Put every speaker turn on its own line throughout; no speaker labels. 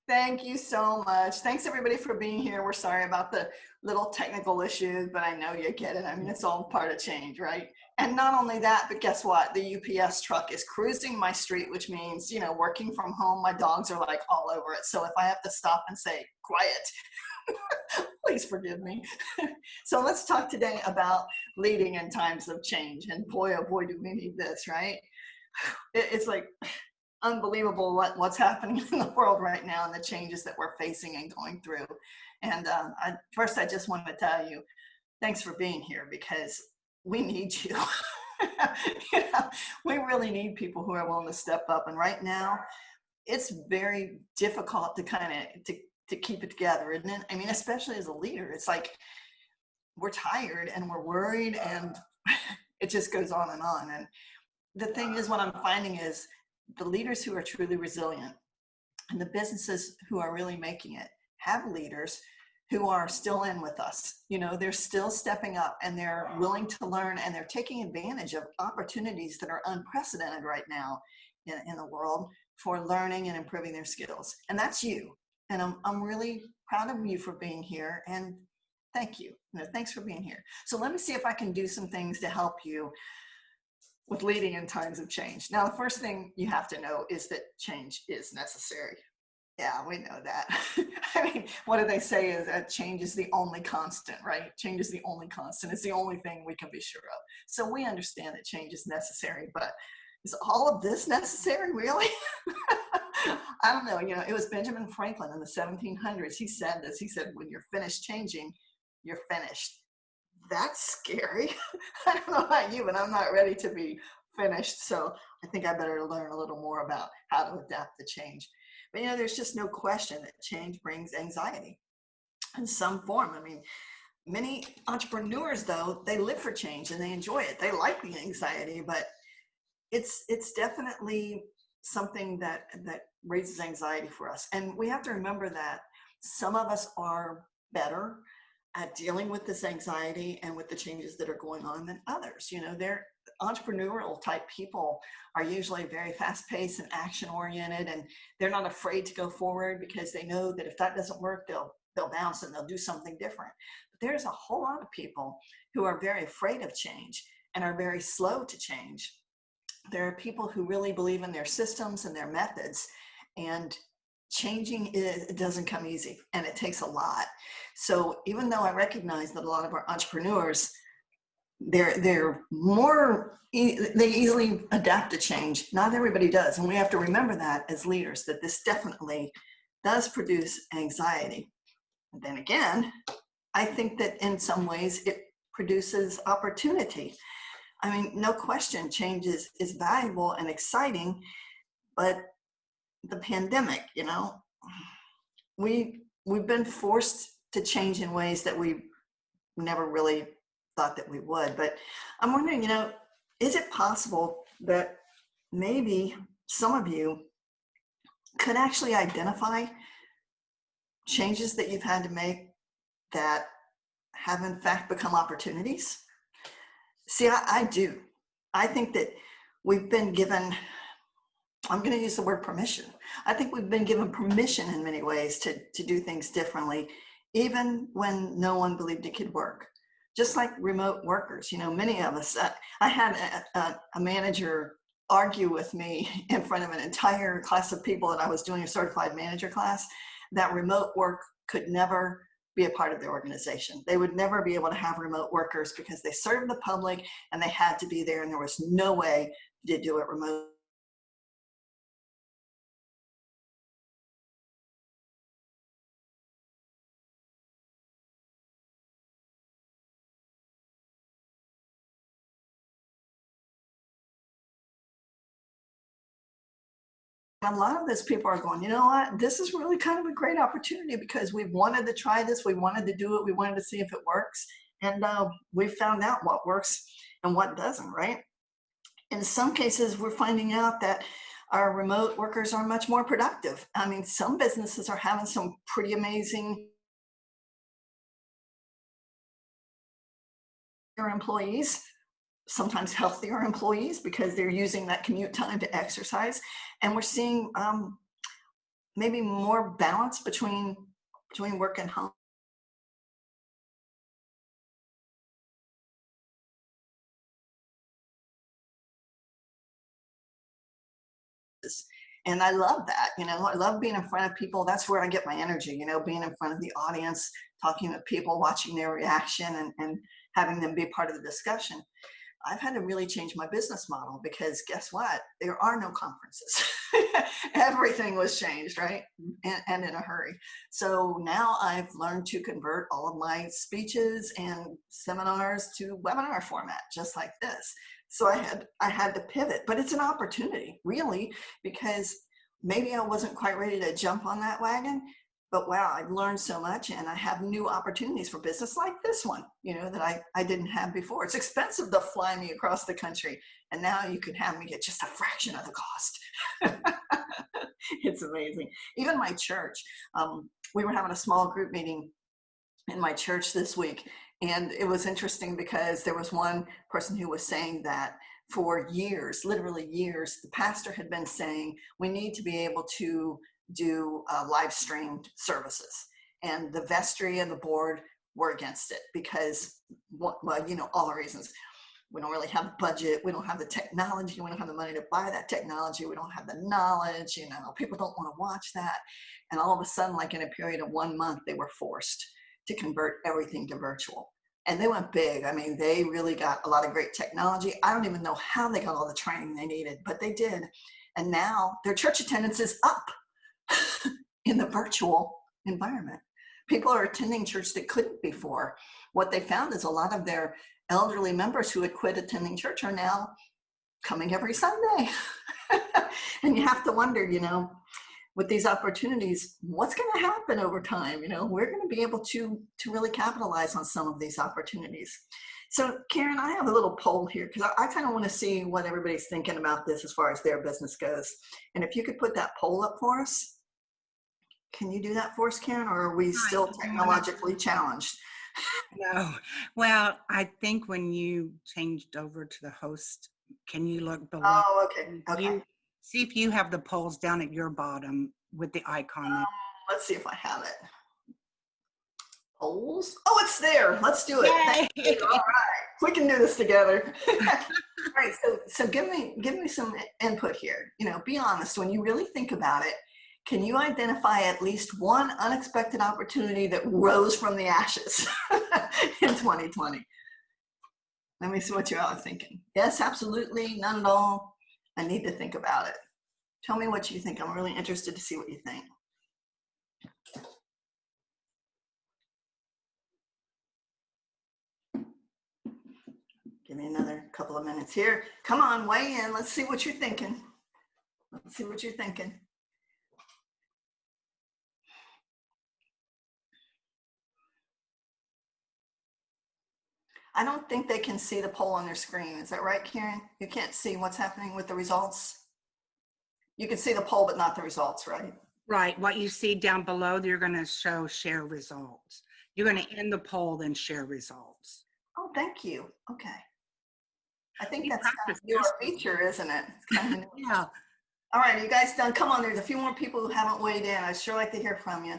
Thank you so much. Thanks everybody for being here. We're sorry about the little technical issues, but I know you get it. I mean, it's all part of change, right? And not only that, but guess what? The UPS truck is cruising my street, which means, working from home, my dogs are like all over it. So if I have to stop and say, quiet, please forgive me. So let's talk today about leading in times of change. And boy, oh boy, do we need this, right? It's like unbelievable what's happening in the world right now and the changes that we're facing and going through. And first, I just want to tell you, thanks for being here because we need you. We really need people who are willing to step up. And right now, it's very difficult to kind of to keep it together, isn't it? I mean, especially as a leader, it's like we're tired and we're worried, and it just goes on and on. And the thing is, what I'm finding is the leaders who are truly resilient and the businesses who are really making it have leaders who are still in with us. They're still stepping up and they're willing to learn, and they're taking advantage of opportunities that are unprecedented right now in the world for learning and improving their skills. And that's you. And I'm really proud of you for being here, and thank you. Thanks for being here. So let me see if I can do some things to help you with leading in times of change. Now, the first thing you have to know is that change is necessary. Yeah, we know that. I mean, what do they say is that change is the only constant, right? Change is the only constant. It's the only thing we can be sure of. So we understand that change is necessary, but is all of this necessary, really? I don't know. It was Benjamin Franklin in the 1700s. He said this. He said, when you're finished changing, you're finished. That's scary. I don't know about you, but I'm not ready to be finished. So I think I better learn a little more about how to adapt to change. But there's just no question that change brings anxiety in some form. I mean, many entrepreneurs, though, they live for change and they enjoy it. They like the anxiety, but it's definitely something that raises anxiety for us. And we have to remember that some of us are better at dealing with this anxiety and with the changes that are going on than others. They're entrepreneurial type people are usually very fast paced and action oriented, and they're not afraid to go forward because they know that if that doesn't work, they'll bounce and they'll do something different. But there's a whole lot of people who are very afraid of change and are very slow to change. There are people who really believe in their systems and their methods, and changing it doesn't come easy, and it takes a lot. So even though I recognize that a lot of our entrepreneurs, they're more, they easily adapt to change, not everybody does. And we have to remember that as leaders, that this definitely does produce anxiety. And then again, I think that in some ways it produces opportunity. I mean, no question, change is valuable and exciting, but the pandemic, we've been forced to change in ways that we never really thought that we would. But I'm wondering, is it possible that maybe some of you could actually identify changes that you've had to make that have in fact become opportunities? See, I do. I think that we've been given, I'm going to use the word permission. I think we've been given permission in many ways to do things differently, even when no one believed it could work. Just like remote workers, many of us, I had a manager argue with me in front of an entire class of people that I was doing a certified manager class, that remote work could never be a part of the organization. They would never be able to have remote workers because they serve the public and they had to be there, and there was no way to do it remote. A lot of those people are going, you know what, this is really kind of a great opportunity because we've wanted to try this, we wanted to do it, we wanted to see if it works, and we found out what works and what doesn't, right? In some cases, we're finding out that our remote workers are much more productive. I mean, some businesses are having some pretty amazing employees, sometimes healthier employees, because they're using that commute time to exercise. And we're seeing maybe more balance between work and home. And I love that, I love being in front of people. That's where I get my energy, being in front of the audience, talking to people, watching their reaction, and having them be part of the discussion. I've had to really change my business model because guess what? There are no conferences. Everything was changed, right? And in a hurry. So now I've learned to convert all of my speeches and seminars to webinar format, just like this. So I had to pivot, but it's an opportunity, really, because maybe I wasn't quite ready to jump on that wagon. But wow, I've learned so much, and I have new opportunities for business like this one, that I didn't have before. It's expensive to fly me across the country, and now you can have me get just a fraction of the cost. It's amazing. Even my church, we were having a small group meeting in my church this week, and it was interesting because there was one person who was saying that for years, literally years, the pastor had been saying we need to be able to do live streamed services, and the vestry and the board were against it because, well, all the reasons. We don't really have the budget, we don't have the technology, we don't have the money to buy that technology, we don't have the knowledge, people don't want to watch that. And all of a sudden, like in a period of 1 month, they were forced to convert everything to virtual. And they went big. I mean, they really got a lot of great technology. I don't even know how they got all the training they needed, but they did. And now their church attendance is up in the virtual environment. People are attending church that couldn't before. What they found is a lot of their elderly members who had quit attending church are now coming every Sunday. And you have to wonder, with these opportunities, what's going to happen over time? We're going to be able to really capitalize on some of these opportunities. So Karen, I have a little poll here because I kind of want to see what everybody's thinking about this as far as their business goes. And if you could put that poll up for us. Can you do that for us, Karen, or are we still technologically challenged?
No. Well, I think when you changed over to the host, can you look below?
Oh, okay.
See if you have the polls down at your bottom with the icon.
Let's see if I have it. Polls? Oh, it's there. Let's do it. Thank you. All right. We can do this together. All right. So give me some input here. Be honest. When you really think about it, can you identify at least one unexpected opportunity that rose from the ashes in 2020? Let me see what you all are thinking. Yes, absolutely, none at all. I need to think about it. Tell me what you think. I'm really interested to see what you think. Give me another couple of minutes here. Come on, weigh in. Let's see what you're thinking. Let's see what you're thinking. I don't think they can see the poll on their screen. Is that right, Karen? You can't see what's happening with the results? You can see the poll, but not the results, right?
Right. What you see down below, you're going to show share results. You're going to end the poll, then share results.
Oh, thank you. Okay. I think that's kind of your feature, isn't it? It's kind of
yeah.
All right, are you guys done? Come on, there's a few more people who haven't weighed in. I'd sure like to hear from you.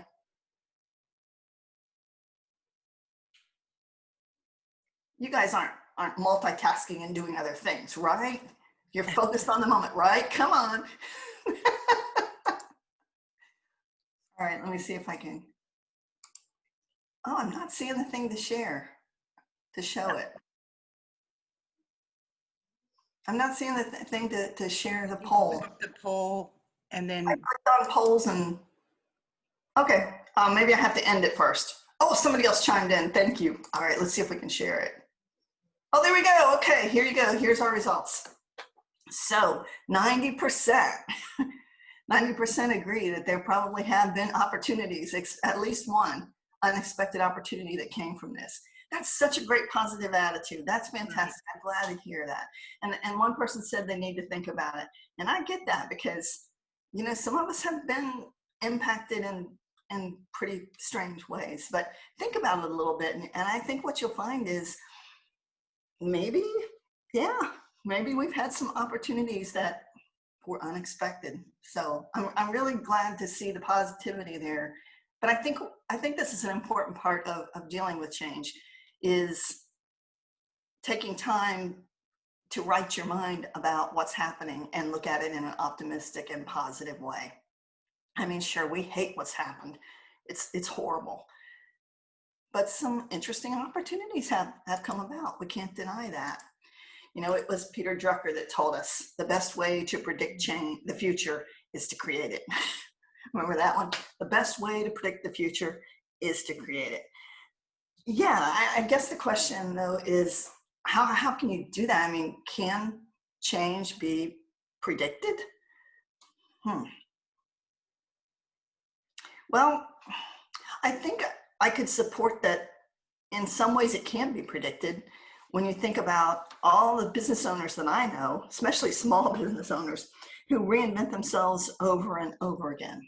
You guys aren't multitasking and doing other things, right? You're focused on the moment, right? Come on. All right, let me see if I can. Oh, I'm not seeing the thing to share, to show it. I'm not seeing the thing to share the poll.
The poll, and then
I clicked on polls and, okay, maybe I have to end it first. Oh, somebody else chimed in, thank you. All right, let's see if we can share it. Oh, there we go. Okay, here you go. Here's our results. So 90%, 90% agree that there probably have been opportunities, at least one unexpected opportunity that came from this. That's such a great positive attitude. That's fantastic. I'm glad to hear that. And one person said they need to think about it. And I get that because, some of us have been impacted in pretty strange ways. But think about it a little bit. And I think what you'll find is, maybe we've had some opportunities that were unexpected. So I'm really glad to see the positivity there. But I think this is an important part of dealing with change, is taking time to write your mind about what's happening and look at it in an optimistic and positive way. I mean, sure, we hate what's happened. It's horrible. But some interesting opportunities have come about. We can't deny that. You know, it was Peter Drucker that told us the best way to predict change, the future, is to create it. Remember that one? The best way to predict the future is to create it. Yeah, I guess the question though is how can you do that? I mean, can change be predicted? Well, I think I could support that in some ways it can be predicted. When you think about all the business owners that I know, especially small business owners, who reinvent themselves over and over again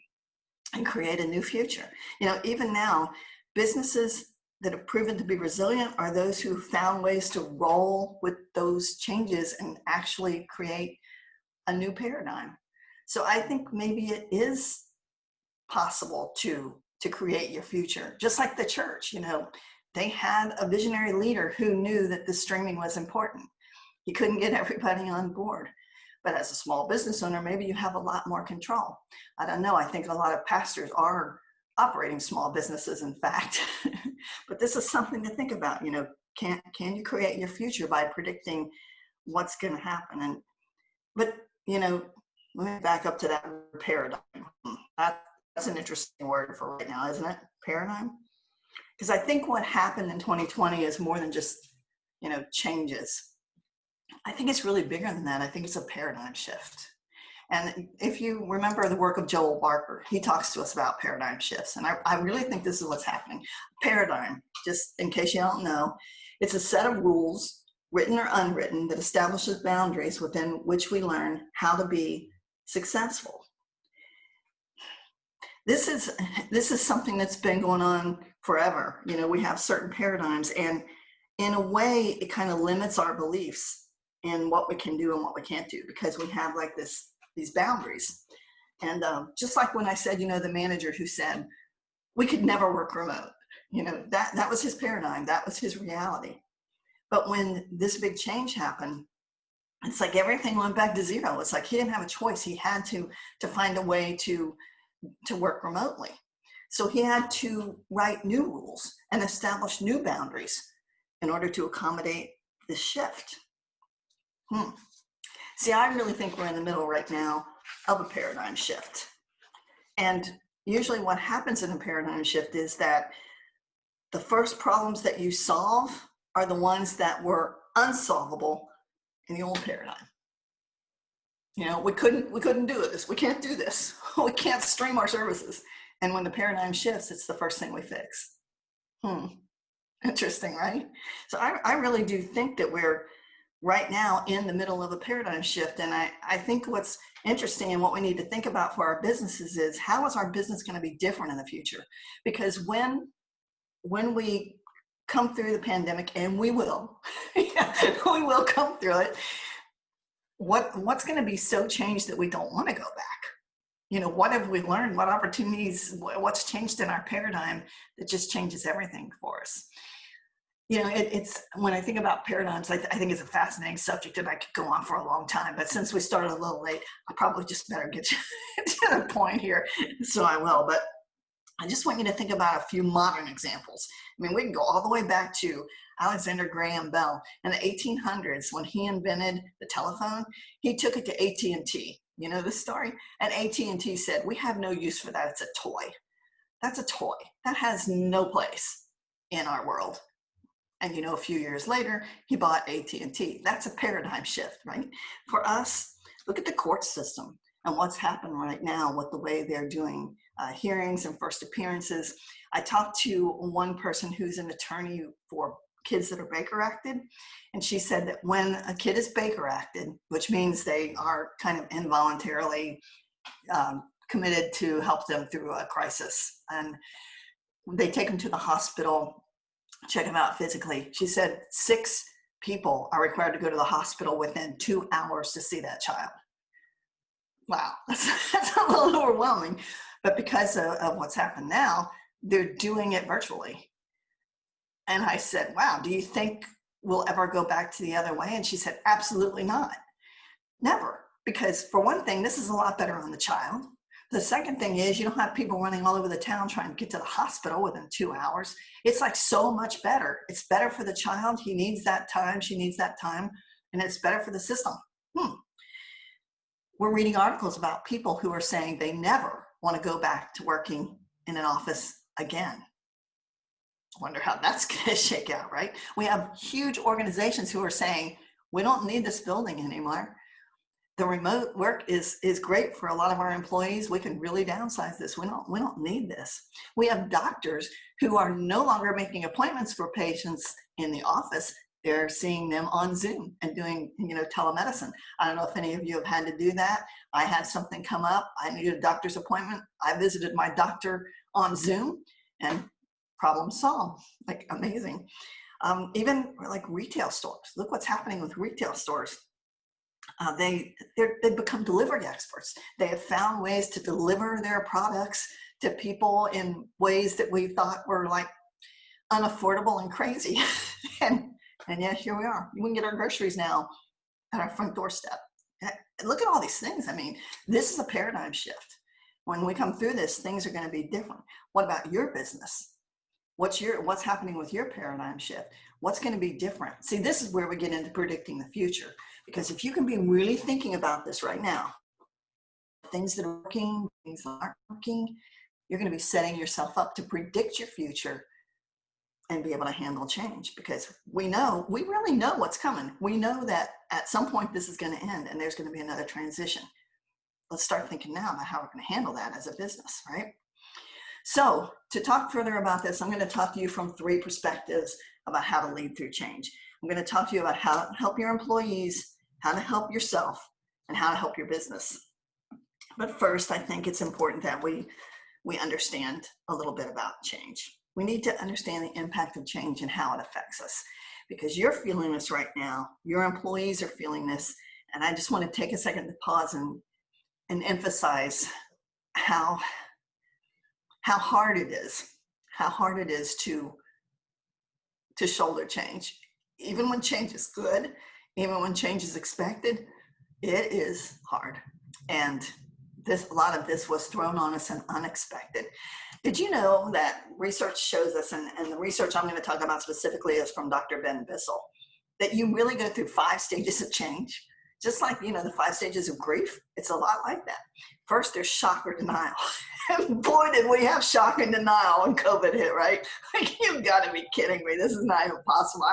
and create a new future. You know, even now, businesses that have proven to be resilient are those who found ways to roll with those changes and actually create a new paradigm. So I think maybe it is possible to create your future, just like the church. You know, they had a visionary leader who knew that the streaming was important. He couldn't get everybody on board. But as a small business owner, maybe you have a lot more control. I don't know. I think a lot of pastors are operating small businesses, in fact. But this is something to think about. You know, can you create your future by predicting what's going to happen? But you know, let me back up to that paradigm. That's an interesting word for right now, isn't it? Paradigm. Because I think what happened in 2020 is more than just, you know, changes. I think it's really bigger than that. I think it's a paradigm shift. And if you remember the work of Joel Barker, he talks to us about paradigm shifts. And I really think this is what's happening. Paradigm, just in case you don't know, it's a set of rules, written or unwritten, that establishes boundaries within which we learn how to be successful. This is something that's been going on forever. You know, we have certain paradigms, and in a way, it kind of limits our beliefs in what we can do and what we can't do, because we have like these boundaries. And just like when I said, you know, the manager who said we could never work remote, you know, that was his paradigm, that was his reality. But when this big change happened, it's like everything went back to zero. It's like he didn't have a choice. He had to find a way to work remotely. So he had to write new rules and establish new boundaries in order to accommodate this shift. See, I really think we're in the middle right now of a paradigm shift. And usually what happens in a paradigm shift is that the first problems that you solve are the ones that were unsolvable in the old paradigm. You know, we couldn't do this. We can't do this. We can't stream our services. And when the paradigm shifts, it's the first thing we fix. Interesting, right? So I really do think that we're right now in the middle of a paradigm shift. And I think what's interesting and what we need to think about for our businesses is, how is our business going to be different in the future? Because when we come through the pandemic, and we will, we will come through it, what's going to be so changed that we don't want to go back? You know, what have we learned? What opportunities, what's changed in our paradigm that just changes everything for us? You know, it's when I think about paradigms, I think it's a fascinating subject, and I could go on for a long time. But since we started a little late, I probably just better get to the point here. So I will. But I just want you to think about a few modern examples. I mean, we can go all the way back to Alexander Graham Bell in the 1800s when he invented the telephone. He took it to AT&T. You know this story? And AT&T said, "We have no use for that. It's a toy." That's a toy. That has no place in our world. And you know, a few years later, he bought AT&T. That's a paradigm shift, right? For us, look at the court system and what's happened right now with the way they're doing hearings and first appearances. I talked to one person who's an attorney for kids that are Baker Acted, and she said that when a kid is Baker Acted, which means they are kind of involuntarily committed to help them through a crisis, and they take them to the hospital, check them out physically. She said 6 people are required to go to the hospital within 2 hours to see that child. wow, that's a little overwhelming. But because of what's happened now, they're doing it virtually. And I said, wow, do you think we'll ever go back to the other way? And she said, absolutely not. Never. Because for one thing, this is a lot better on the child. The second thing is you don't have people running all over the town trying to get to the hospital within 2 hours. It's like so much better. It's better for the child. He needs that time. She needs that time. And it's better for the system. We're reading articles about people who are saying they never want to go back to working in an office again. Wonder how that's going to shake out, right? We have huge organizations who are saying, we don't need this building anymore. The remote work is great for a lot of our employees. We can really downsize this. We don't need this. We have doctors who are no longer making appointments for patients in the office. They're seeing them on Zoom and doing, telemedicine. I don't know if any of you have had to do that. I had something come up. I needed a doctor's appointment. I visited my doctor on Zoom and problem solved. Like, amazing. Even like retail stores. Look what's happening with retail stores. They've become delivery experts. They have found ways to deliver their products to people in ways that we thought were like unaffordable and crazy. and yet here we are. We can get our groceries now at our front doorstep. And look at all these things. I mean, this is a paradigm shift. When we come through this, things are going to be different. What about your business? What's happening with your paradigm shift? What's going to be different? See, this is where we get into predicting the future. Because if you can be really thinking about this right now, things that are working, things that aren't working, you're going to be setting yourself up to predict your future and be able to handle change. Because we really know what's coming. We know that at some point this is going to end and there's going to be another transition. Let's start thinking now about how we're going to handle that as a business, right? So to talk further about this, I'm going to talk to you from 3 perspectives about how to lead through change. I'm going to talk to you about how to help your employees, how to help yourself, and how to help your business. But first, I think it's important that we understand a little bit about change. We need to understand the impact of change and how it affects us. Because you're feeling this right now, your employees are feeling this, and I just want to take a second to pause and emphasize how hard it is to shoulder change. Even when change is good, even when change is expected, it is hard. And a lot of this was thrown on us and unexpected. Did you know that research shows us, and the research I'm going to talk about specifically is from Dr. Ben Bissell, that you really go through 5 stages of change? Just like, the 5 stages of grief, it's a lot like that. First, there's shock or denial. And boy, did we have shock and denial when COVID hit, right? Like, you've got to be kidding me. This is not even possible.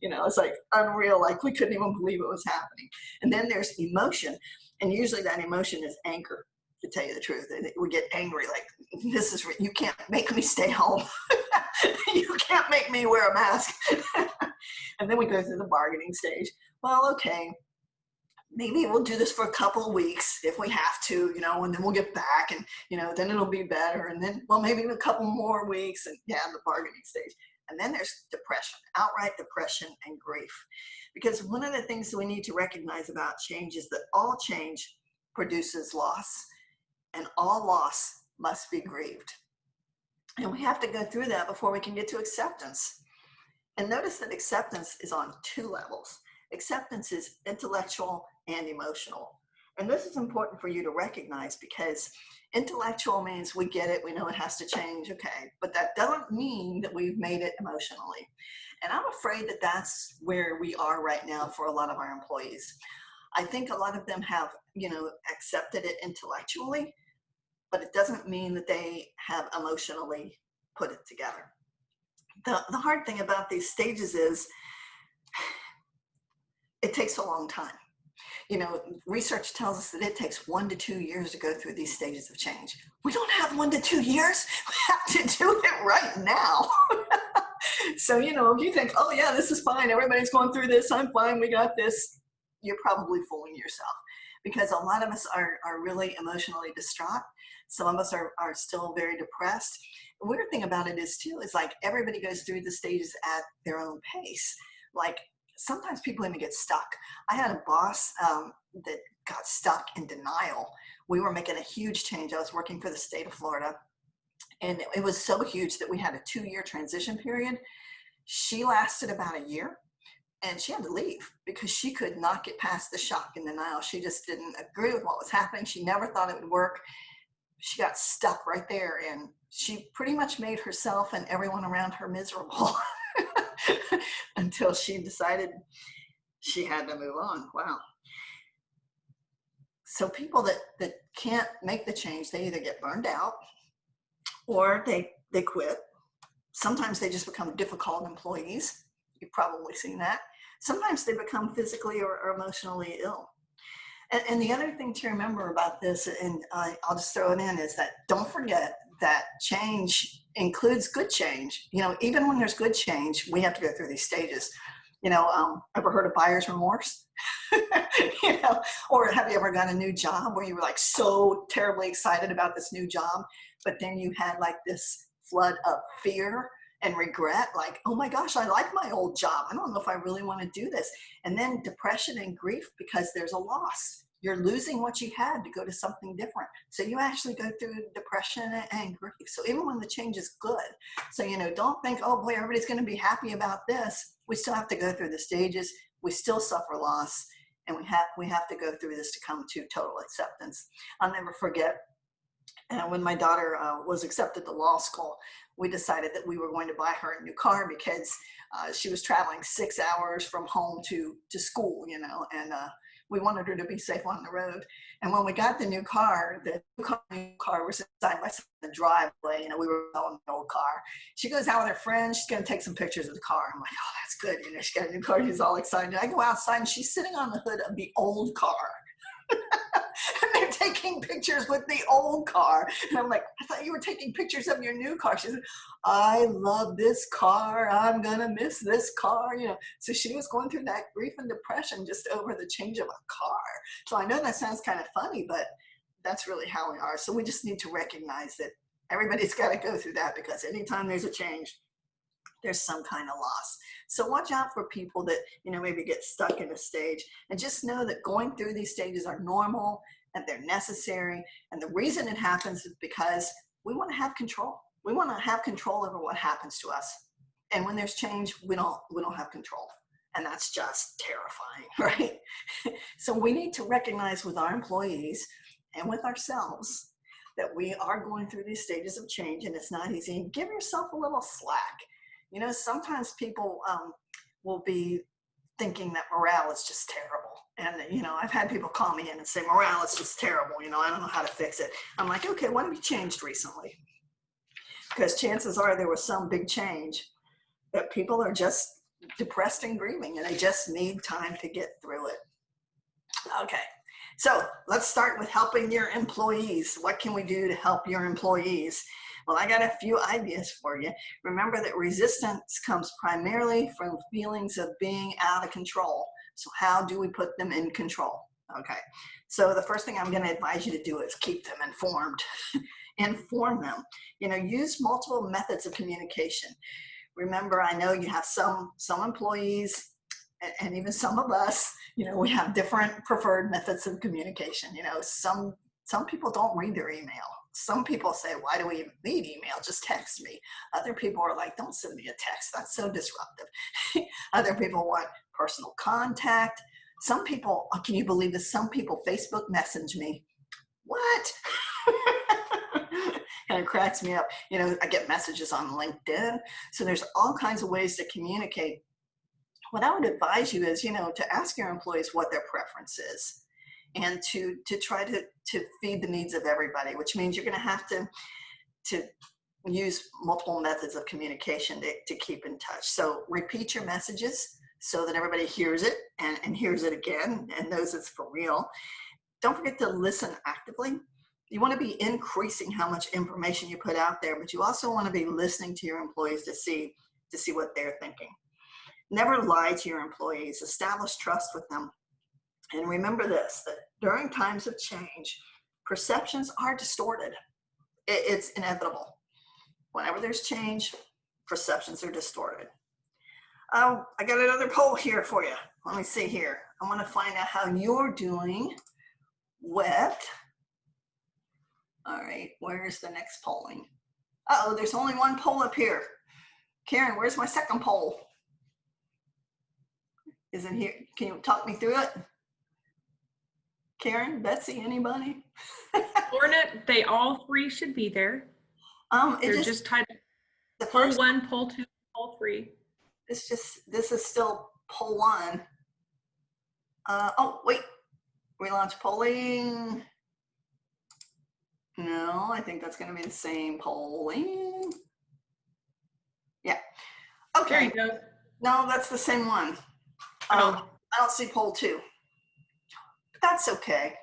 It's like unreal. Like, we couldn't even believe it was happening. And then there's emotion. And usually that emotion is anger, to tell you the truth. We get angry, like, you can't make me stay home. You can't make me wear a mask. And then we go through the bargaining stage. Well, okay, maybe we'll do this for a couple of weeks if we have to, and then we'll get back and, then it'll be better. And then, well, maybe a couple more weeks and the bargaining stage. And then there's depression, outright depression and grief. Because one of the things that we need to recognize about change is that all change produces loss, and all loss must be grieved. And we have to go through that before we can get to acceptance. And notice that acceptance is on 2 levels. Acceptance is intellectual and emotional. And this is important for you to recognize, because intellectual means we get it, we know it has to change, okay, but that doesn't mean that we've made it emotionally. And I'm afraid that that's where we are right now for a lot of our employees. I think a lot of them have, accepted it intellectually, but it doesn't mean that they have emotionally put it together. The hard thing about these stages is it takes a long time. Research tells us that it takes 1 to 2 years to go through these stages of change. We don't have 1 to 2 years. We have to do it right now. So, if you think, oh yeah, this is fine, everybody's going through this, I'm fine, we got this, you're probably fooling yourself, because a lot of us are really emotionally distraught. Some of us are still very depressed. The weird thing about it is like everybody goes through the stages at their own pace. Like, sometimes people even get stuck. I had a boss that got stuck in denial. We were making a huge change. I was working for the state of Florida, and it was so huge that we had a 2-year transition period. She lasted about a year, and she had to leave because she could not get past the shock and denial. She just didn't agree with what was happening. She never thought it would work. She got stuck right there, and she pretty much made herself and everyone around her miserable until she decided she had to move on. Wow. So people that can't make the change, they either get burned out or they quit. Sometimes they just become difficult employees. You've probably seen that. Sometimes they become physically or emotionally ill. And the other thing to remember about this, and I'll just throw it in, is that don't forget that change includes good change. You know, even when there's good change, we have to go through these stages. You know, ever heard of buyer's remorse? You know, or have you ever got a new job where you were like so terribly excited about this new job, but then you had like this flood of fear and regret, like, oh my gosh, I like my old job. I don't know if I really want to do this. And then depression and grief because there's a loss. You're losing what you had to go to something different. So you actually go through depression and grief. So even when the change is good, so, you know, don't think, oh boy, everybody's going to be happy about this. We still have to go through the stages. We still suffer loss, and we have to go through this to come to total acceptance. I'll never forget, when my daughter was accepted to law school, we decided that we were going to buy her a new car because she was traveling 6 hours from home to school, you know, and we wanted her to be safe on the road. And when we got the new car was side by side in the driveway. You know, we were selling the old car. She goes out with her friends. She's going to take some pictures of the car. I'm like, oh, that's good. You know, she got a new car. She's all excited. I go outside and she's sitting on the hood of the old car. And they're taking pictures with the old car. And I'm like, I thought you were taking pictures of your new car. She said, I love this car. I'm going to miss this car. You know, so she was going through that grief and depression just over the change of a car. So I know that sounds kind of funny, but that's really how we are. So we just need to recognize that everybody's got to go through that, because anytime there's a change, there's some kind of loss. So watch out for people that, you know, maybe get stuck in a stage, and just know that going through these stages are normal and they're necessary. And the reason it happens is because we want to have control. We want to have control over what happens to us. And when there's change, we don't have control. And that's just terrifying, right? So we need to recognize with our employees and with ourselves that we are going through these stages of change, and it's not easy. And give yourself a little slack. You know, sometimes people will be thinking that morale is just terrible. And, you know, I've had people call me in and say, morale is just terrible. You know, I don't know how to fix it. I'm like, okay, what have you changed recently? Because chances are there was some big change that people are just depressed and grieving, and they just need time to get through it. Okay, so let's start with helping your employees. What can we do to help your employees? Well, I got a few ideas for you. Remember that resistance comes primarily from feelings of being out of control. So how do we put them in control? Okay, so the first thing I'm going to advise you to do is keep them informed. Inform them. You know, use multiple methods of communication. Remember, I know you have some employees, and even some of us, you know, we have different preferred methods of communication. You know, some people don't read their email. Some people say, why do we even need email? Just text me. Other people are like, don't send me a text. That's so disruptive. Other people want personal contact. Some people, can you believe this? Some people Facebook message me. What? And it cracks me up. You know, I get messages on LinkedIn. So there's all kinds of ways to communicate. What I would advise you is, you know, to ask your employees what their preference is, and to try to feed the needs of everybody, which means you're going to have to use multiple methods of communication to keep in touch. So repeat your messages so that everybody hears it and hears it again and knows it's for real. Don't forget to listen actively. You want to be increasing how much information you put out there, but you also want to be listening to your employees to see what they're thinking. Never lie to your employees. Establish trust with them. And remember this, that during times of change, perceptions are distorted. It's inevitable. Whenever there's change, perceptions are distorted. Oh, I got another poll here for you. Let me see here. I want to find out how you're doing with, all right, where's the next polling? Uh-oh, there's only one poll up here. Karen, where's my second poll? Is it here? Can you talk me through it? Karen, Betsy, anybody?
Lorna, they all three should be there. They're just titled
the
poll
first
1, poll 2, poll 3.
this is still poll 1. Oh, wait, relaunch polling. No, I think that's going to be the same polling. Yeah. Okay.
There you go.
No, that's the same one.
Oh.
I don't see poll 2. But that's okay.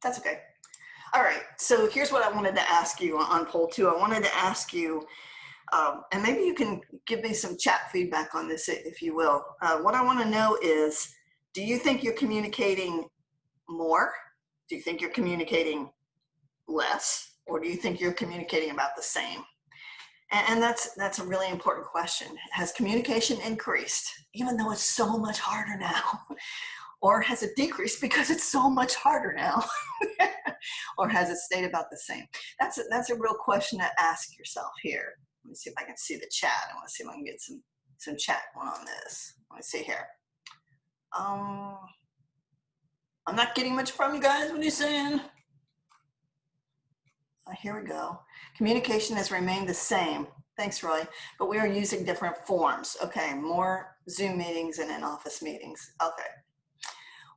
That's okay. All right. So here's what I wanted to ask you on poll 2. I wanted to ask you, and maybe you can give me some chat feedback on this, if you will. What I want to know is, do you think you're communicating more? Do you think you're communicating less? Or do you think you're communicating about the same? And that's a really important question. Has communication increased, even though it's so much harder now? Or has it decreased because it's so much harder now? Or has it stayed about the same? That's a real question to ask yourself here. Let me see if I can see the chat. I want to see if I can get some chat going on this. Let me see here. I'm not getting much from you guys. What are you saying? Here we go. Communication has remained the same. Thanks, Roy. But we are using different forms. Okay, more Zoom meetings and in-office meetings. Okay.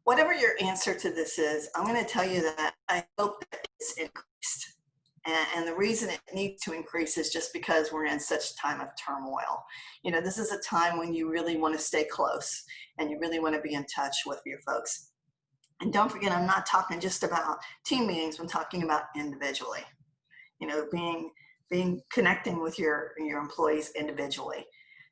Whatever your answer to this is, I'm going to tell you that I hope that it's increased. And the reason it needs to increase is just because we're in such time of turmoil. You know, this is a time when you really want to stay close and you really want to be in touch with your folks. And don't forget, I'm not talking just about team meetings. I'm talking about individually. You know, connecting with your employees individually,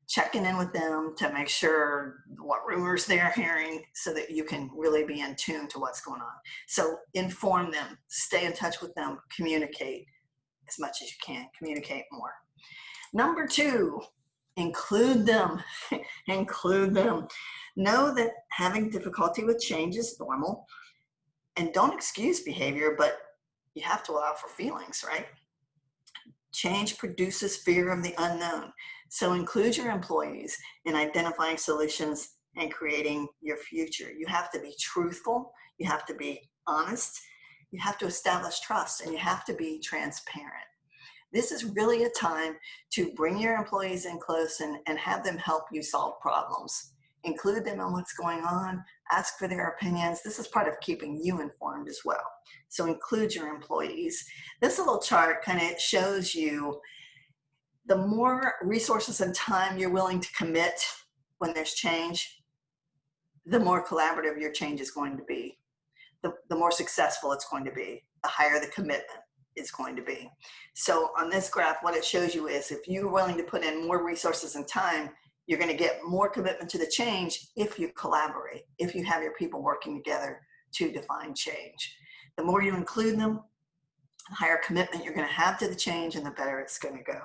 checking in with them to make sure what rumors they're hearing so that you can really be in tune to what's going on. So inform them, stay in touch with them, communicate as much as you can, communicate more. Number 2, include them. Include them. Know that having difficulty with change is normal, and don't excuse behavior, but you have to allow for feelings, right? Change produces fear of the unknown. So include your employees in identifying solutions and creating your future. You have to be truthful. You have to be honest. You have to establish trust, and you have to be transparent. This is really a time to bring your employees in close and have them help you solve problems. Include them in what's going on. Ask for their opinions. This is part of keeping you informed as well. So include your employees. This little chart kind of shows you the more resources and time you're willing to commit when there's change, the more collaborative your change is going to be. The more successful it's going to be, the higher the commitment is going to be. So on this graph, what it shows you is if you're willing to put in more resources and time, you're going to get more commitment to the change if you collaborate, if you have your people working together to define change. The more you include them, the higher commitment you're going to have to the change and the better it's going to go.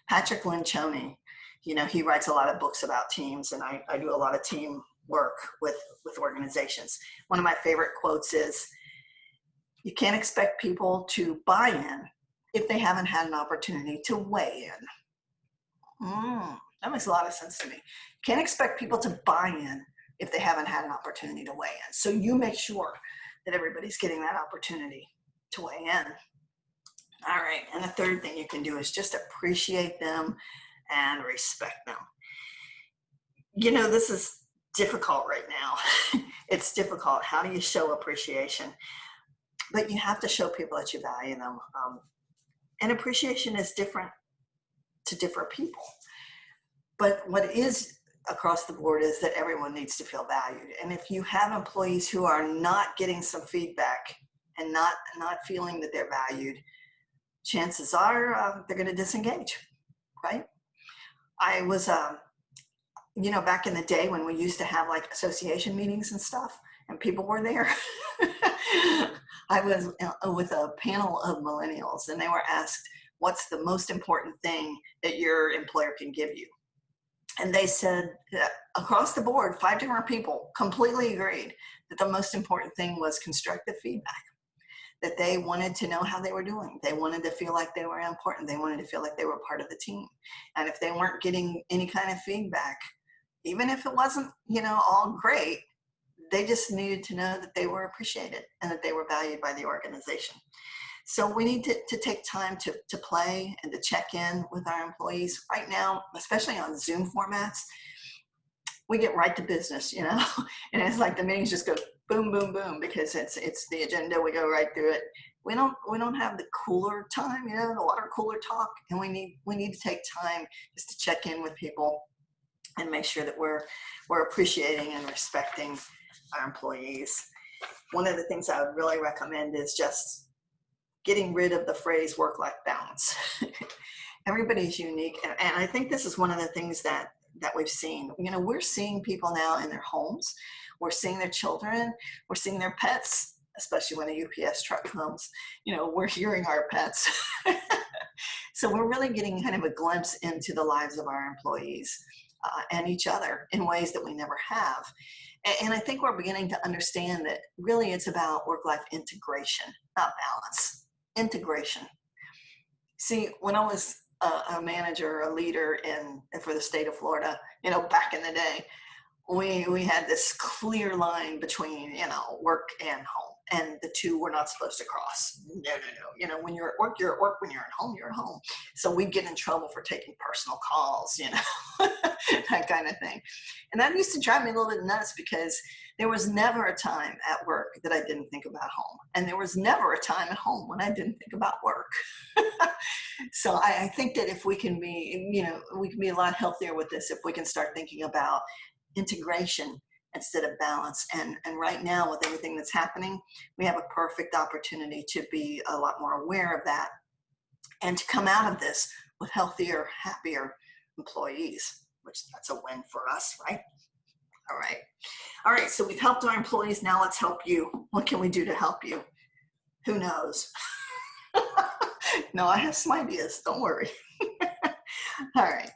Patrick Lencioni, you know, he writes a lot of books about teams, and I do a lot of team work with organizations. One of my favorite quotes is, you can't expect people to buy in if they haven't had an opportunity to weigh in. That makes a lot of sense to me. Can't expect people to buy in if they haven't had an opportunity to weigh in. So you make sure that everybody's getting that opportunity to weigh in. All right, and the third thing you can do is just appreciate them and respect them. You know, this is difficult right now. It's difficult. How do you show appreciation? But you have to show people that you value them. And appreciation is different to different people. But what is across the board is that everyone needs to feel valued. And if you have employees who are not getting some feedback and not feeling that they're valued, chances are they're going to disengage, right? I was, you know, back in the day when we used to have like association meetings and stuff, and people were there. I was with a panel of millennials, and they were asked, what's the most important thing that your employer can give you? And they said that across the board, 5 different people completely agreed that the most important thing was constructive feedback, that they wanted to know how they were doing. They wanted to feel like they were important. They wanted to feel like they were part of the team. And if they weren't getting any kind of feedback, even if it wasn't, all great, they just needed to know that they were appreciated and that they were valued by the organization. So we need to take time to play and to check in with our employees. Right now, especially on Zoom formats, we get right to business, and it's like the meetings just go boom, boom, boom, because it's the agenda. We go right through it. We don't have the cooler time, the water cooler talk, and we need to take time just to check in with people and make sure that we're appreciating and respecting our employees. One of the things I would really recommend is just getting rid of the phrase work-life balance. Everybody's unique. And I think this is one of the things that we've seen. We're seeing people now in their homes. We're seeing their children. We're seeing their pets, especially when a UPS truck comes. We're hearing our pets. So we're really getting kind of a glimpse into the lives of our employees and each other in ways that we never have. And I think we're beginning to understand that really it's about work-life integration, not balance. Integration. See, when I was a manager, a leader for the state of Florida, back in the day, we had this clear line between, work and home, and the two were not supposed to cross. No. When you're at work, you're at work. When you're at home, you're at home. So we'd get in trouble for taking personal calls, that kind of thing. And that used to drive me a little bit nuts, because there was never a time at work that I didn't think about home. And there was never a time at home when I didn't think about work. So I think that if we can be, we can be a lot healthier with this if we can start thinking about integration instead of balance. And right now, with everything that's happening, we have a perfect opportunity to be a lot more aware of that and to come out of this with healthier, happier employees, which that's a win for us, right? All right, so we've helped our employees. Now let's help you. What can we do to help you? Who knows? No, I have some ideas. Don't worry. All right.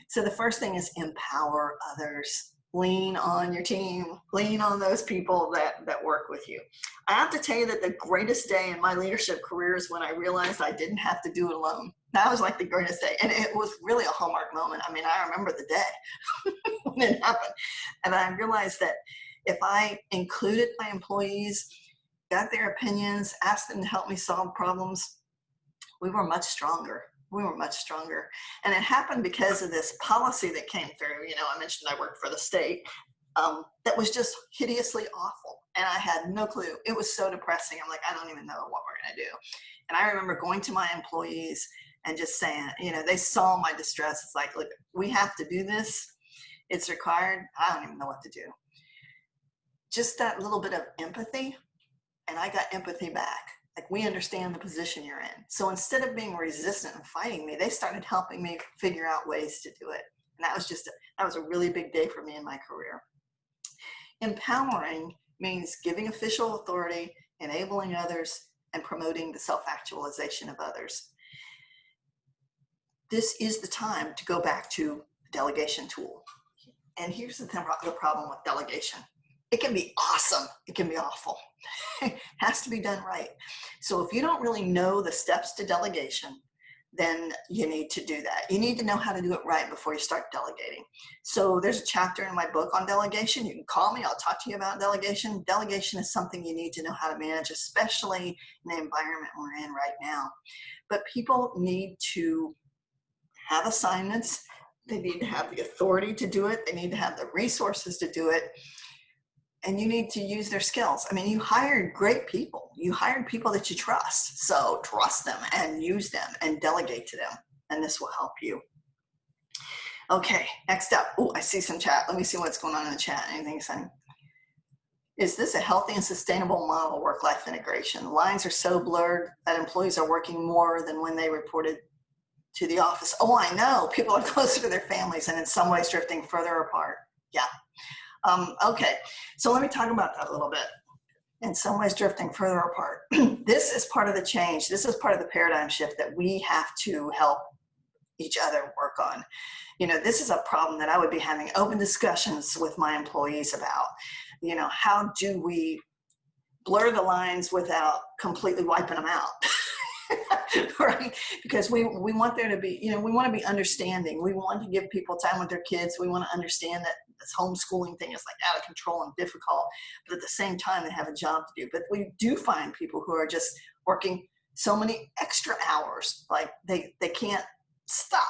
So the first thing is empower others. Lean on your team. Lean on those people that work with you. I have to tell you that the greatest day in my leadership career is when I realized I didn't have to do it alone. That was like the greatest day. And it was really a hallmark moment. I mean, I remember the day when it happened. And I realized that if I included my employees, got their opinions, asked them to help me solve problems, we were much stronger. And it happened because of this policy that came through. I mentioned I worked for the state. That was just hideously awful. And I had no clue. It was so depressing. I'm like, I don't even know what we're going to do. And I remember going to my employees and just saying, they saw my distress. It's like, look, we have to do this. It's required. I don't even know what to do. Just that little bit of empathy. And I got empathy back. Like, we understand the position you're in. So instead of being resistant and fighting me, they started helping me figure out ways to do it. And that was a really big day for me in my career. Empowering means giving official authority, enabling others, and promoting the self-actualization of others. This is the time to go back to the delegation tool. And here's the problem with delegation. It can be awesome. It can be awful. It has to be done right. So if you don't really know the steps to delegation, then you need to do that. You need to know how to do it right before you start delegating. So there's a chapter in my book on delegation. You can call me. I'll talk to you about delegation. Delegation is something you need to know how to manage, especially in the environment we're in right now. But people need to have assignments. They need to have the authority to do it. They need to have the resources to do it. And you need to use their skills. I mean, you hired great people. You hired people that you trust. So trust them and use them and delegate to them. And this will help you. Okay, next up. Oh, I see some chat. Let me see what's going on in the chat. Anything you're saying? Is this a healthy and sustainable model of work-life integration? The lines are so blurred that employees are working more than when they reported to the office. Oh, I know. People are closer to their families and in some ways drifting further apart. Yeah. Okay, so let me talk about that a little bit. In some ways drifting further apart. This is part of the change. This is part of the paradigm shift that we have to help each other work on. This is a problem that I would be having open discussions with my employees about. How do we blur the lines without completely wiping them out? Right? Because we want there to be, we want to be understanding. We want to give people time with their kids. We want to understand that this homeschooling thing is like out of control and difficult, but at the same time, they have a job to do. But we do find people who are just working so many extra hours, like they can't stop.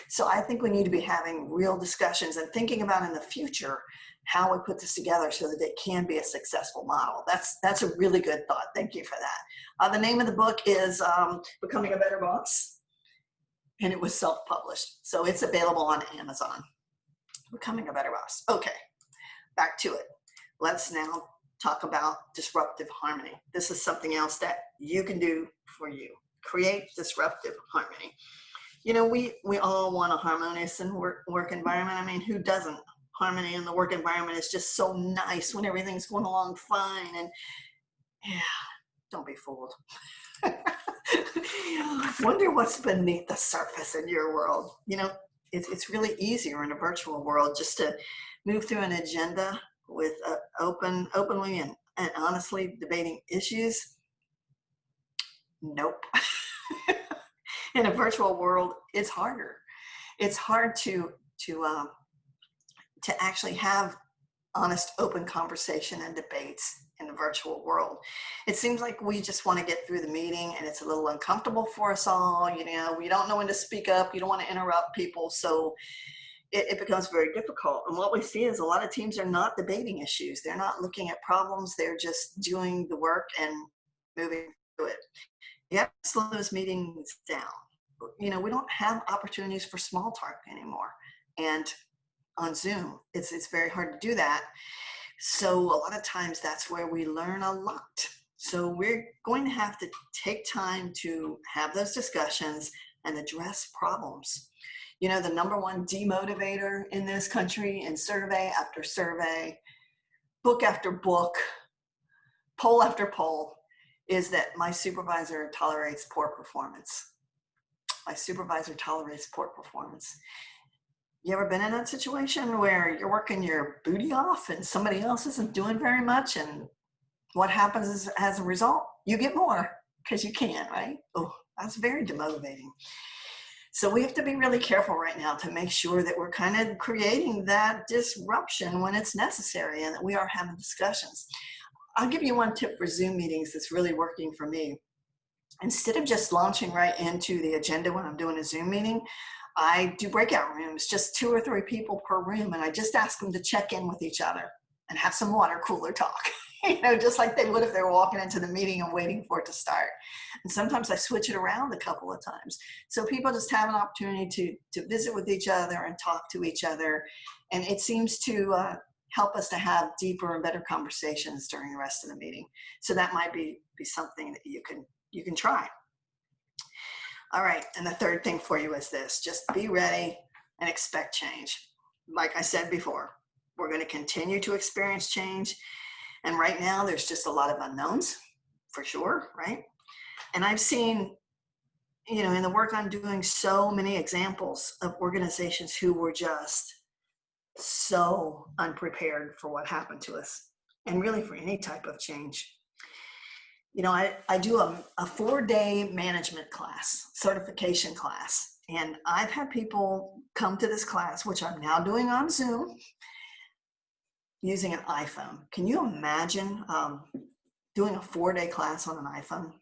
So I think we need to be having real discussions and thinking about in the future how we put this together so that it can be a successful model. That's a really good thought. Thank you for that. The name of the book is Becoming a Better Boss, and it was self-published. So it's available on Amazon. Becoming a Better Boss. Okay, back to it. Let's now talk about disruptive harmony. This is something else that you can do for you. Create disruptive harmony. We all want a harmonious and work environment. I mean, who doesn't? Harmony in the work environment is just so nice when everything's going along fine. And yeah, don't be fooled. Wonder what's beneath the surface in your world. It's really easier in a virtual world just to move through an agenda with openly and honestly debating issues. Nope. In a virtual world, it's harder. It's hard to actually have honest, open conversation and debates in the virtual world. It seems like we just want to get through the meeting, and it's a little uncomfortable for us all. We don't know when to speak up. You don't want to interrupt people. So it becomes very difficult. And what we see is a lot of teams are not debating issues. They're not looking at problems. They're just doing the work and moving through it. You have to slow those meetings down. We don't have opportunities for small talk anymore. And on Zoom, it's very hard to do that. So a lot of times that's where we learn a lot. So we're going to have to take time to have those discussions and address problems. The number one demotivator in this country, in survey after survey, book after book, poll after poll, is that my supervisor tolerates poor performance. My supervisor tolerates poor performance. You ever been in that situation where you're working your booty off and somebody else isn't doing very much, and what happens is, as a result, you get more because you can, right? Oh, that's very demotivating. So we have to be really careful right now to make sure that we're kind of creating that disruption when it's necessary and that we are having discussions. I'll give you one tip for Zoom meetings that's really working for me. Instead of just launching right into the agenda when I'm doing a Zoom meeting, I do breakout rooms, just 2 or 3 people per room, and I just ask them to check in with each other and have some water cooler talk, just like they would if they were walking into the meeting and waiting for it to start. And sometimes I switch it around a couple of times. So people just have an opportunity to visit with each other and talk to each other. And it seems to help us to have deeper and better conversations during the rest of the meeting. So that might be something that you can try. All right, and the third thing for you is this: just be ready and expect change. Like I said before, we're going to continue to experience change. And right now, there's just a lot of unknowns, for sure, right? And I've seen, in the work I'm doing, so many examples of organizations who were just so unprepared for what happened to us, and really for any type of change. I do a 4-day management class, certification class, and I've had people come to this class, which I'm now doing on Zoom, using an iPhone. Can you imagine doing a 4-day class on an iPhone?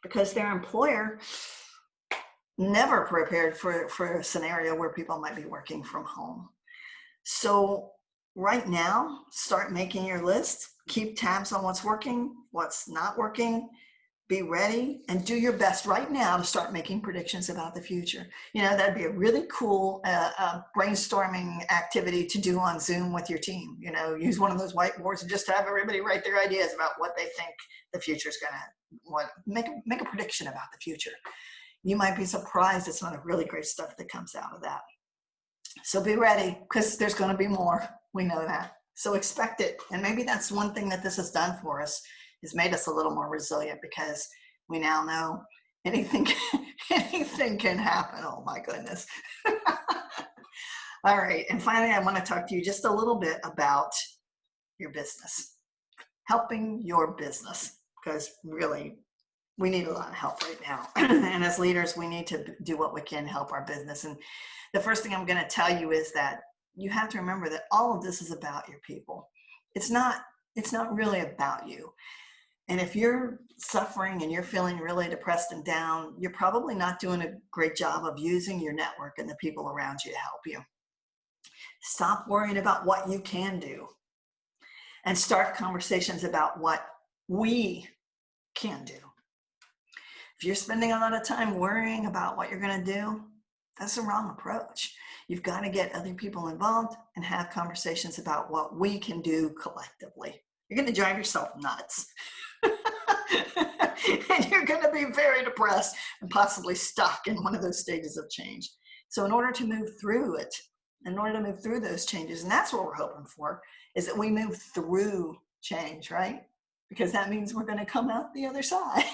Because their employer never prepared for a scenario where people might be working from home. So right now, start making your list. Keep tabs on what's working, what's not working. Be ready and do your best right now to start making predictions about the future. That'd be a really cool brainstorming activity to do on Zoom with your team. Use one of those whiteboards and just have everybody write their ideas about what they think the future is going to, make a prediction about the future. You might be surprised at some of the really great stuff that comes out of that. So be ready, because there's going to be more. We know that. So expect it. And maybe that's one thing that this has done for us, is made us a little more resilient, because we now know anything, anything can happen. Oh my goodness. All right. And finally, I want to talk to you just a little bit about your business, helping your business, because really we need a lot of help right now. And as leaders, we need to do what we can to help our business. And the first thing I'm going to tell you is that you have to remember that all of this is about your people. It's not really about you. And if you're suffering and you're feeling really depressed and down, you're probably not doing a great job of using your network and the people around you to help you. Stop worrying about what you can do and start conversations about what we can do. If you're spending a lot of time worrying about what you're going to do, that's the wrong approach. You've got to get other people involved and have conversations about what we can do collectively. You're going to drive yourself nuts. And you're going to be very depressed and possibly stuck in one of those stages of change. So in order to move through it, in order to move through those changes, and that's what we're hoping for, is that we move through change, right? Because that means we're going to come out the other side.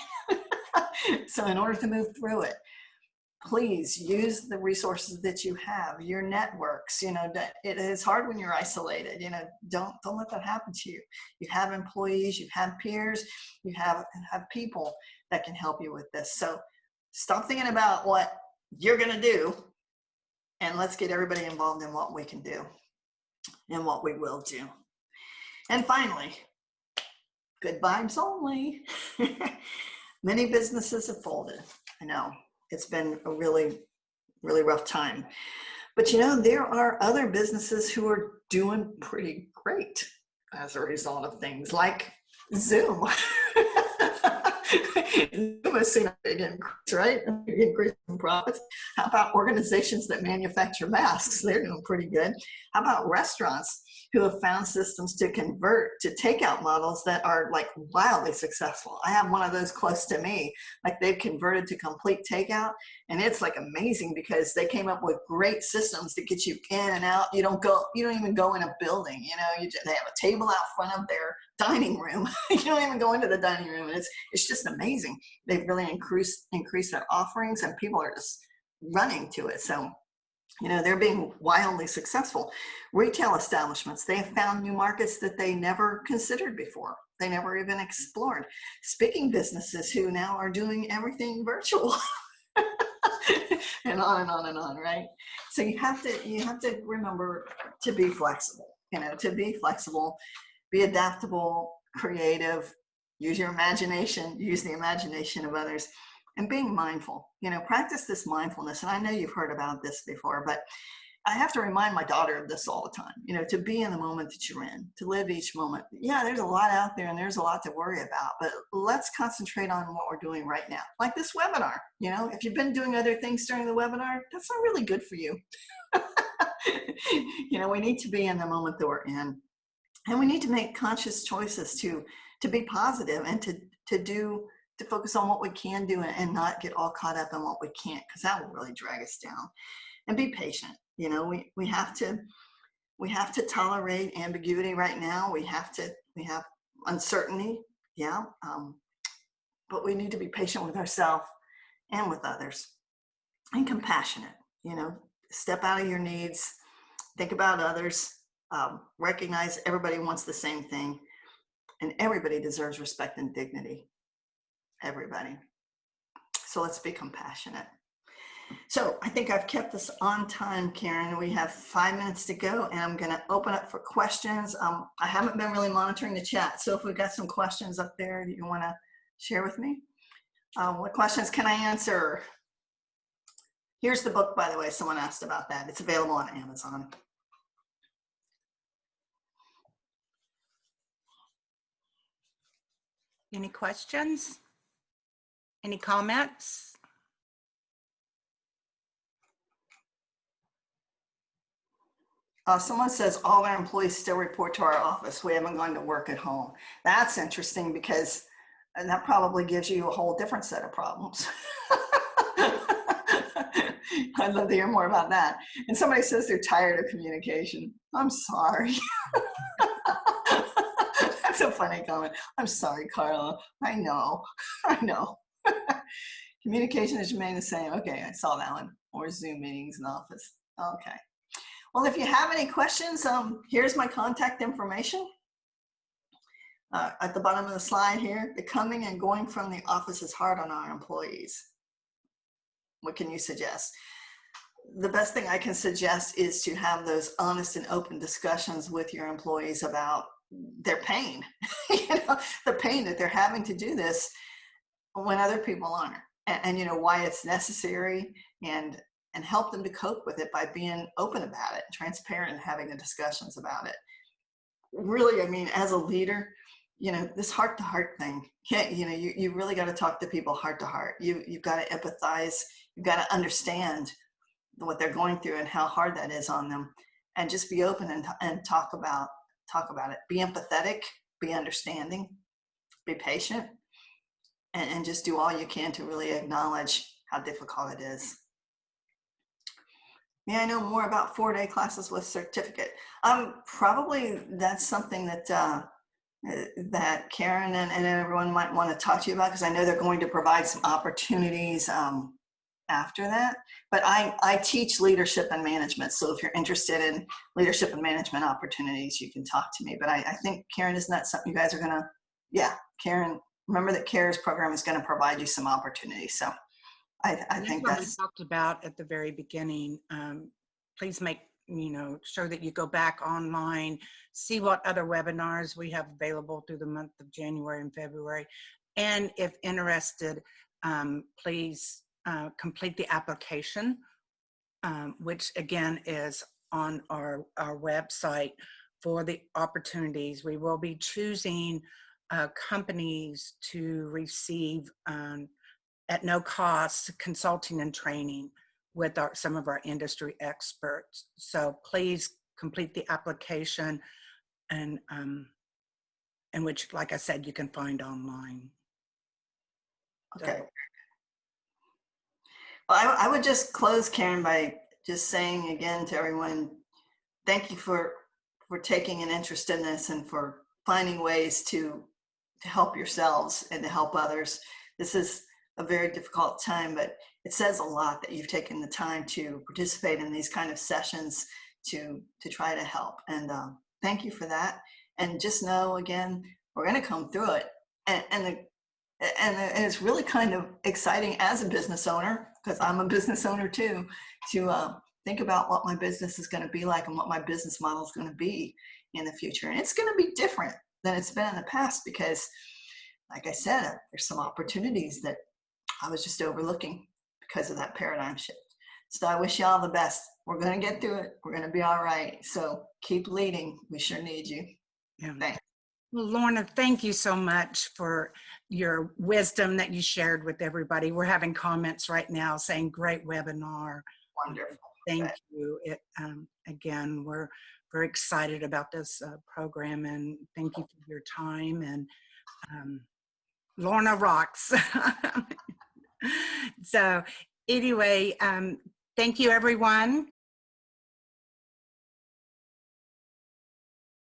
So in order to move through it, please use the resources that you have, your networks. You know, it is hard when you're isolated. You know, don't let that happen to you. You have employees, you have peers, you have people that can help you with this. So stop thinking about what you're going to do, and let's get everybody involved in what we can do and what we will do. And finally, good vibes only. Many businesses have folded. I know. It's been a really, really rough time. But you know, there are other businesses who are doing pretty great as a result of things like Zoom. Zoom has seen a big increase, right? A big increase in profits. How about organizations that manufacture masks? They're doing pretty good. How about restaurants who have found systems to convert to takeout models that are like wildly successful? I have one of those close to me. Like they've converted to complete takeout, and it's like amazing because they came up with great systems to get you in and out. You don't even go in a building. You know, they have a table out front of their dining room. You don't even go into the dining room, and it's just amazing. They've really increased their offerings, and people are just running to it. So, you know, they're being wildly successful. Retail establishments, they have found new markets that they never considered before. They never even explored. Speaking businesses who now are doing everything virtual. And on and on and on, right? So you have to remember to be flexible, you know, to be flexible, be adaptable, creative, use your imagination, use the imagination of others, and being mindful. You know, practice this mindfulness. And I know you've heard about this before, but I have to remind my daughter of this all the time, you know, to be in the moment that you're in, to live each moment. Yeah, there's a lot out there and there's a lot to worry about, but let's concentrate on what we're doing right now. Like this webinar, you know, if you've been doing other things during the webinar, that's not really good for you. You know, we need to be in the moment that we're in. And we need to make conscious choices to be positive and to focus on what we can do and not get all caught up in what we can't, because that will really drag us down. And be patient. You know, we have to tolerate ambiguity right now. We have uncertainty, yeah. But we need to be patient with ourselves and with others, and compassionate. You know, step out of your needs, think about others, recognize everybody wants the same thing, and everybody deserves respect and dignity. Everybody. So let's be compassionate. So I think I've kept this on time, Karen. We have 5 minutes to go, and I'm going to open up for questions. I haven't been really monitoring the chat, so if we've got some questions up there that you want to share with me, what questions can I answer? Here's the book, by the way. Someone asked about that. It's available on Amazon.
Any questions? Any comments?
Someone says all our employees still report to our office. We haven't gone to work at home. That's interesting because that probably gives you a whole different set of problems. I'd love to hear more about that. And somebody says they're tired of communication. I'm sorry. That's a funny comment. I'm sorry, Carla. I know. Communication is remain the same. Okay, I saw that one. Or Zoom meetings in office. Okay. Well, if you have any questions, here's my contact information. At the bottom of the slide here, the coming and going from the office is hard on our employees. What can you suggest? The best thing I can suggest is to have those honest and open discussions with your employees about their pain, you know, the pain that they're having to do this when other people aren't, and you know, why it's necessary, and help them to cope with it by being open about it, transparent, and having the discussions about it. Really, I mean, as a leader, you know, this heart-to-heart thing, you know, you really got to talk to people heart-to-heart. You've got to empathize. You've got to understand what they're going through and how hard that is on them, and just be open and talk about it. Be empathetic, be understanding, be patient, and just do all you can to really acknowledge how difficult it is. May I know more about 4-day classes with certificate? Probably that's something that that Karen and everyone might want to talk to you about, because I know they're going to provide some opportunities after that. But I teach leadership and management, so if you're interested in leadership and management opportunities, you can talk to me. But I think, Karen, isn't that something you guys are gonna? Yeah, Karen, remember that CARES program is going to provide you some opportunities. So I think
what
that's
we talked about at the very beginning. Please make, you know, sure that you go back online, see what other webinars we have available through the month of January and February. And if interested, please complete the application, which again is on our website for the opportunities. We will be choosing companies to receive at no cost consulting and training with some of our industry experts. So please complete the application, and which, like I said, you can find online.
okay.
So,
Well, I would just close, Karen, by just saying again to everyone, thank you for taking an interest in this and for finding ways to help yourselves and to help others. This is a very difficult time, but it says a lot that you've taken the time to participate in these kind of sessions to try to help. And thank you for that. And just know, again, we're going to come through it. And it's really kind of exciting as a business owner, because I'm a business owner too, to think about what my business is going to be like and what my business model is going to be in the future. And it's going to be different than it's been in the past, because, like I said, there's some opportunities that I was just overlooking because of that paradigm shift. So I wish you all the best. We're going to get through it. We're going to be all right. So keep leading. We sure need you.
yeah.
Thanks.
Well, Lorna, thank you so much for your wisdom that you shared with everybody. We're having comments right now saying, great webinar.
Wonderful.
Thank you. Again, we're very excited about this program, and thank you for your time. And Lorna rocks. So anyway, thank you, everyone.